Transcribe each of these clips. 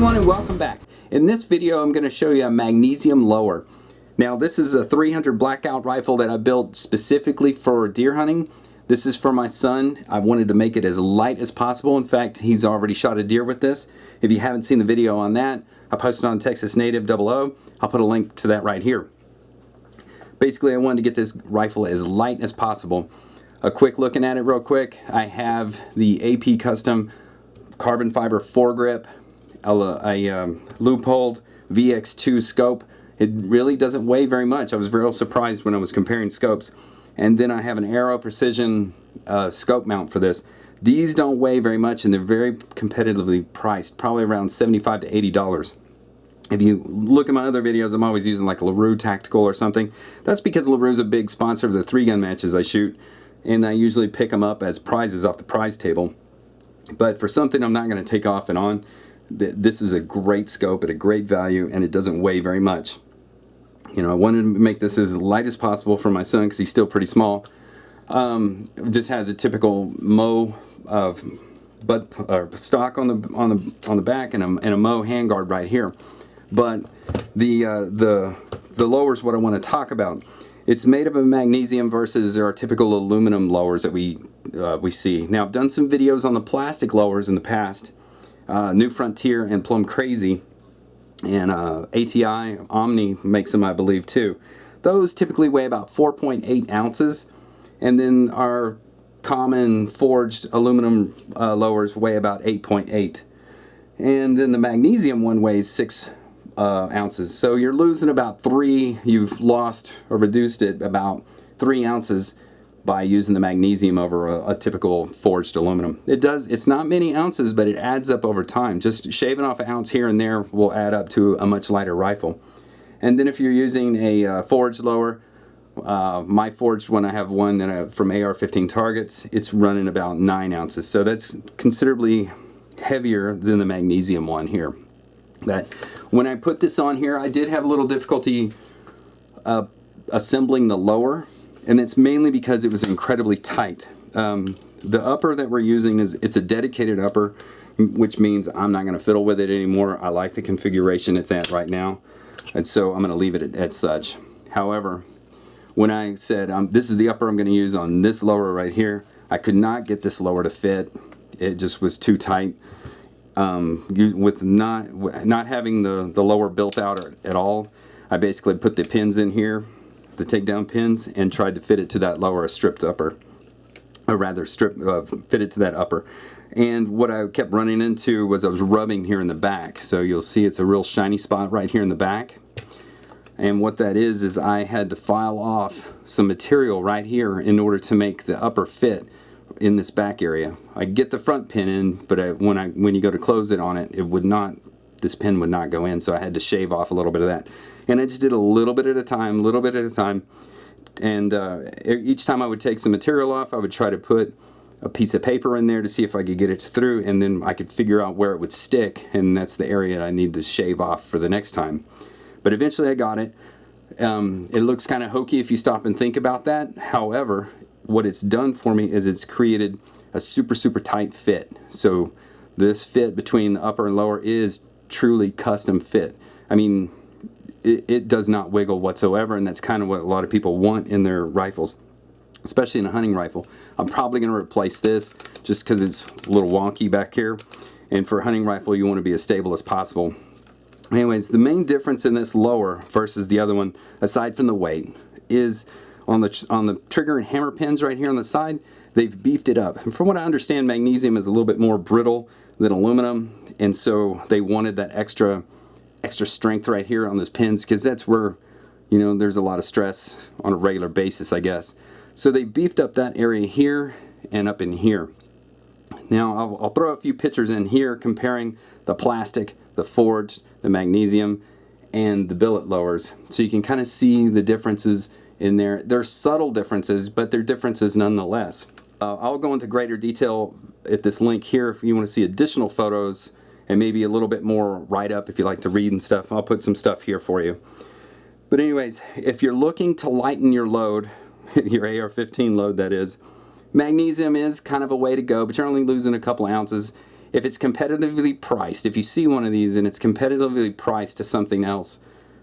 everyone, and welcome back. In this video I'm going to show you a magnesium lower. Now this is a 300 blackout rifle that I built specifically for deer hunting. This is for my son. I wanted to make it as light as possible. In fact, he's already shot a deer with this. If you haven't seen the video on that, I posted on Texas Native 00. I'll put a link to that right here. Basically, I wanted to get this rifle as light as possible. A quick looking at it real quick, I have the AP Custom carbon fiber foregrip, a loopholed VX2 scope. It really doesn't weigh very much. I was real surprised when I was comparing scopes. And then I have an Aero Precision scope mount for this. These don't weigh very much and they're very competitively priced, probably around $75 to $80. If you look at my other videos, I'm always using like a LaRue Tactical or something. That's because LaRue's a big sponsor of the 3-gun matches I shoot, and I usually pick them up as prizes off the prize table. But for something I'm not going to take off and on, this is a great scope at a great value, and it doesn't weigh very much. You know, I wanted to make this as light as possible for my son because he's still pretty small. It just has a typical Mo stock on the back and a Mo handguard right here. But the lower is what I want to talk about. It's made of a magnesium versus our typical aluminum lowers that we see. Now I've done some videos on the plastic lowers in the past. New Frontier and Plum Crazy, and ATI, Omni makes them, I believe, too. Those typically weigh about 4.8 ounces, and then our common forged aluminum lowers weigh about 8.8. And then the magnesium one weighs 6 ounces. So you're losing about 3, you've lost or reduced it about 3 ounces by using the magnesium over a typical forged aluminum. It's not many ounces, but it adds up over time. Just shaving off an ounce here and there will add up to a much lighter rifle. And then if you're using a forged lower, my forged one, I have one that from AR-15 targets, it's running about 9 ounces. So that's considerably heavier than the magnesium one here. That when I put this on here, I did have a little difficulty assembling the lower, and it's mainly because it was incredibly tight. The upper that we're using it's a dedicated upper, which means I'm not going to fiddle with it anymore. I like the configuration it's at right now, and so I'm going to leave it at such. However, when I said this is the upper I'm going to use on this lower right here, I could not get this lower to fit. It just was too tight. With not having the lower built out at all, I basically put the pins in here, the takedown pins, and tried to fit it to that lower, stripped upper, or rather fit it to that upper. And what I kept running into was I was rubbing here in the back. So you'll see it's a real shiny spot right here in the back. And what that is I had to file off some material right here in order to make the upper fit in this back area. I get the front pin in, but when you go to close it on it, this pin would not go in, so I had to shave off a little bit of that. And I just did a little bit at a time, and each time I would take some material off, I would try to put a piece of paper in there to see if I could get it through, and then I could figure out where it would stick, and that's the area I need to shave off for the next time. But eventually I got it. It looks kind of hokey if you stop and think about that. However, what it's done for me is it's created a super tight fit. So this fit between the upper and lower is truly custom fit. I mean, it does not wiggle whatsoever, and that's kind of what a lot of people want in their rifles, especially in a hunting rifle. I'm probably going to replace this just because it's a little wonky back here, and for a hunting rifle you want to be as stable as possible. Anyways, the main difference in this lower versus the other one, aside from the weight, is on the trigger and hammer pins right here on the side, they've beefed it up. And from what I understand, magnesium is a little bit more brittle than aluminum, and so they wanted that extra strength right here on those pins because that's where, you know, there's a lot of stress on a regular basis, I guess. So they beefed up that area here and up in here. Now I'll throw a few pictures in here comparing the plastic, the forged, the magnesium, and the billet lowers, so you can kind of see the differences in there. They're subtle differences, but they're differences nonetheless. I'll go into greater detail at this link here if you want to see additional photos and maybe a little bit more write-up if you like to read and stuff. I'll put some stuff here for you. But anyways, if you're looking to lighten your load, your AR-15 load that is, magnesium is kind of a way to go, but you're only losing a couple ounces. If it's competitively priced, if you see one of these and it's competitively priced to something else,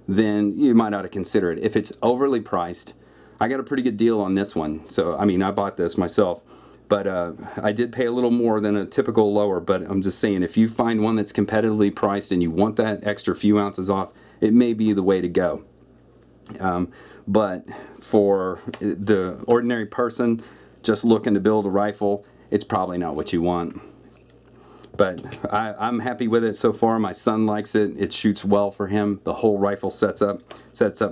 then you might ought to consider it. If it's overly priced, I got a pretty good deal on this one. So, I mean, I bought this myself, but I did pay a little more than a typical lower, but I'm just saying, if you find one that's competitively priced and you want that extra few ounces off, it may be the way to go. But for the ordinary person just looking to build a rifle, it's probably not what you want. But I'm happy with it so far. My son likes it. It shoots well for him. The whole rifle sets up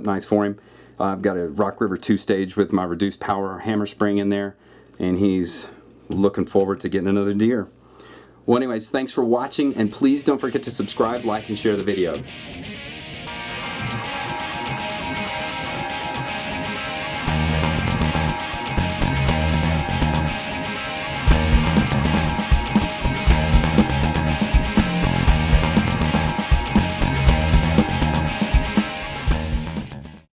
nice for him. I've got a Rock River 2-stage with my reduced power hammer spring in there, and he's looking forward to getting another deer. Well, anyways, thanks for watching, and please don't forget to subscribe, like, and share the video.